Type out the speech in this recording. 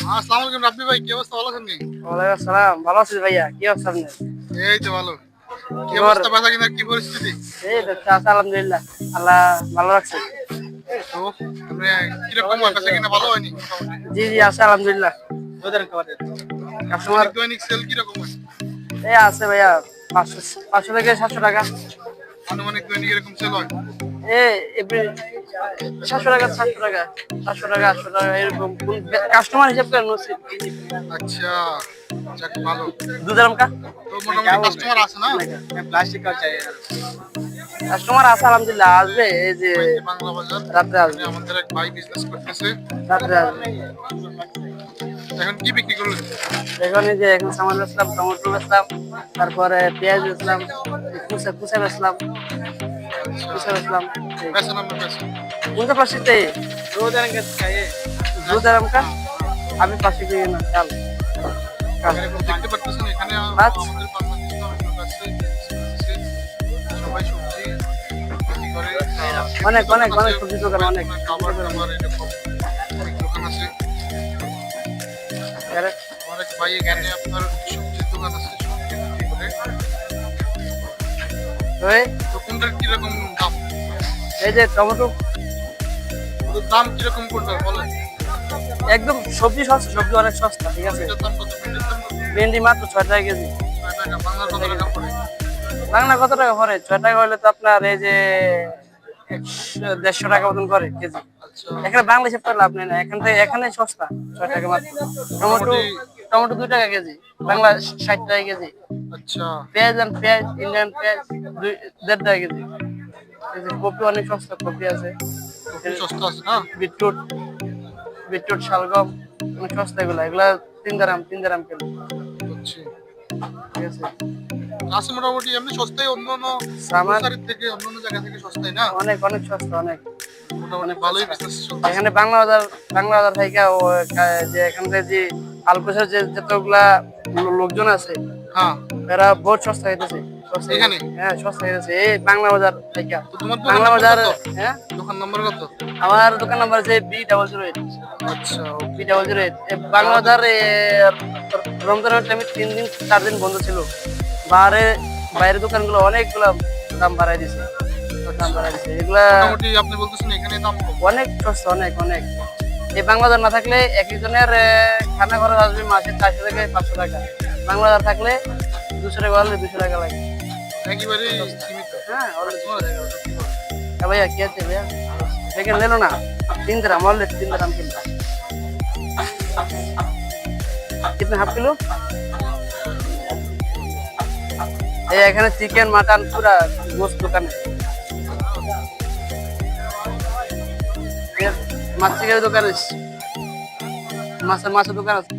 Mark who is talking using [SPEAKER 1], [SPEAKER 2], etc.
[SPEAKER 1] আসসালামু আলাইকুম রাব্বি ভাই, কি অবস্থা? ভালো আছেন নি?
[SPEAKER 2] ওয়ালাইকুম আসসালাম। ভালো আছি ভাইয়া, কি অবস্থা আপনার?
[SPEAKER 1] এই তো ভালো। কি
[SPEAKER 2] খবর?
[SPEAKER 1] অবস্থা, বেচা কিনার কি পরিস্থিতি?
[SPEAKER 2] এই তো আছে আলহামদুলিল্লাহ, আল্লাহ ভালো রাখছে।
[SPEAKER 1] তো মানে কিরকম হয়, বেচা কিনা ভালো হয়নি মোটামুটি?
[SPEAKER 2] জি জি আছে আলহামদুলিল্লাহ। কাস্টমার
[SPEAKER 1] দৈনিক সেল কিরকম হয়?
[SPEAKER 2] এই আছে ভাইয়া, 500 500 থেকে 700 টাকা।
[SPEAKER 1] আনুমানিক দৈনিক এরকম সেল হয়?
[SPEAKER 2] এপ্রিল 700 টাকা, 700 টাকা, 700 টাকা, 800 টাকা এরকম কাস্টমার হিসাব করে নসিব।
[SPEAKER 1] আচ্ছা, যাক ভালো।
[SPEAKER 2] দুধের কা
[SPEAKER 1] তো মোটামুটি কাস্টমার আছে না?
[SPEAKER 2] প্লাস্টিক কার চাই, কাস্টমার আছে আলহামদুলিল্লাহ, আসবে এই যে
[SPEAKER 1] মাইতি বাংলা বাজার,
[SPEAKER 2] রাত্রে
[SPEAKER 1] এখানে
[SPEAKER 2] আসবে।
[SPEAKER 1] আমাদের এক ভাই বিজনেস করতেছে।
[SPEAKER 2] রাত্রে আসবে।
[SPEAKER 1] এখন কি বিক্রি করলেন?
[SPEAKER 2] এখন এই যে এখন সামান বেচলাম, টমেটো বেচলাম, তারপরে পেঁয়াজ বেচলাম, কুচা কুচা বেচলাম, কুচা বেচলাম।
[SPEAKER 1] বেচেন আমরা বেচেন।
[SPEAKER 2] কোনটা পাশে দুধ আরাম কা আমি পাশে গিয়ে না চাল
[SPEAKER 1] দেখতে পারতেছেন এখানে
[SPEAKER 2] আচ্ছা।
[SPEAKER 1] আমাদের বাংলাদেশে অনেক লোক আছে, সবাই সবজি বিক্রি করে।
[SPEAKER 2] অনেক অনেক অনেক সবজি দোকান, অনেক
[SPEAKER 1] খাবার টাবার এরকম অনেক দোকান আছে। অনেক ভাই এখানে আপনার সবজির দোকান আছে, সবজি বিক্রি করে। তো কোনটার কিরকম দাম?
[SPEAKER 2] এই যে টমেটো
[SPEAKER 1] ওদের দাম কিরকম কোনটার বলেন?
[SPEAKER 2] একদম সবজি সস্তা, সবজি অনেক সস্তা, ঠিক আছে।
[SPEAKER 1] এটার দাম কত? ভেন্ডির দাম কত?
[SPEAKER 2] ভেন্ডি মাত্র 6 টাকা কেজি।
[SPEAKER 1] 6 টাকা। বাংলার কত টাকা পড়ে?
[SPEAKER 2] বাংলা কত টাকা পড়ে? 6 টাকা হলে তো আপনার এই যে 150 টাকা মতন করে কেজি।
[SPEAKER 1] আচ্ছা,
[SPEAKER 2] এখানে বাংলা হিসাব করে লাভ নেই না, এখান থেকে এখানে সস্তা 6 টাকা মাত্র। টমেটো টমেটো 2 টাকা কেজি, বাংলা 60 টাকা কেজি।
[SPEAKER 1] আচ্ছা।
[SPEAKER 2] পেঁয়াজ ইন্ডিয়ান পেঁয়াজ 1.5 টাকা কেজি। এই যে কপি অনেক সস্তা, কপি আছে।
[SPEAKER 1] খুব সস্তা আছে না?
[SPEAKER 2] বিটরুট বিটরুট শালগম অনেক সস্তা, এগুলা এগুলা 3 দারাম কিলো,
[SPEAKER 1] বুঝছি।
[SPEAKER 2] ঠিক আছে।
[SPEAKER 1] আছে মোটামুটি এমনি সস্তায়, অন্যান্য
[SPEAKER 2] সামান
[SPEAKER 1] গ্রোসারির থেকে অন্যান্য জায়গা থেকে সস্তায় না?
[SPEAKER 2] অনেক অনেক সস্তা, অনেক
[SPEAKER 1] মোটামুটি ভালোই বিজনেস চলছে।
[SPEAKER 2] এখানে বাংলা বাজার থেকে যে এখান থেকে যে আলপোষার যে যতগুলা লোকজন আছে,
[SPEAKER 1] হ্যাঁ,
[SPEAKER 2] এরা বহুত সস্তা হইতেছে।
[SPEAKER 1] এখানে?
[SPEAKER 2] হ্যাঁ সস্তা হইতেছে এই বাংলা বাজার থেকে।
[SPEAKER 1] তো তোমার দোকান
[SPEAKER 2] বাংলা
[SPEAKER 1] নাম্বার
[SPEAKER 2] বাজার,
[SPEAKER 1] কত?
[SPEAKER 2] হ্যাঁ
[SPEAKER 1] দোকান নাম্বার কত?
[SPEAKER 2] আমার দোকান নাম্বার আছে B008।
[SPEAKER 1] আচ্ছা,
[SPEAKER 2] B008 বাংলা বাজার। রমজানের টাইমে 3 দিন 4 দিন বন্ধ ছিল। বাইরের দোকানগুলো অনেকগুলো দাম বাড়াই দিছে, দাম বাড়াই দিছে এগুলা।
[SPEAKER 1] মোটামুটি আপনি বলতেছেন এখানে দাম কম?
[SPEAKER 2] অনেক সস্তা, অনেক অনেক। এই বাংলা বাজার না থাকলে একজনের খানা খরচ আসবে মাসে 400 থেকে 500 টাকা। বাংলা বাজার থাকলে 200 টাকা হলে 200 টাকা লাগে।
[SPEAKER 1] একেবারে সীমিত।
[SPEAKER 2] হ্যাঁ भैया क्या थे भैया, लेकिन ले लो ना 3 ग्राम और ले 3 ग्राम किलो। कितने हाफ किलो? ये এখানে চিকেন মাটন পুরা গোশত দোকান। মাছের দোকান আছে, মাছের দোকান আছে।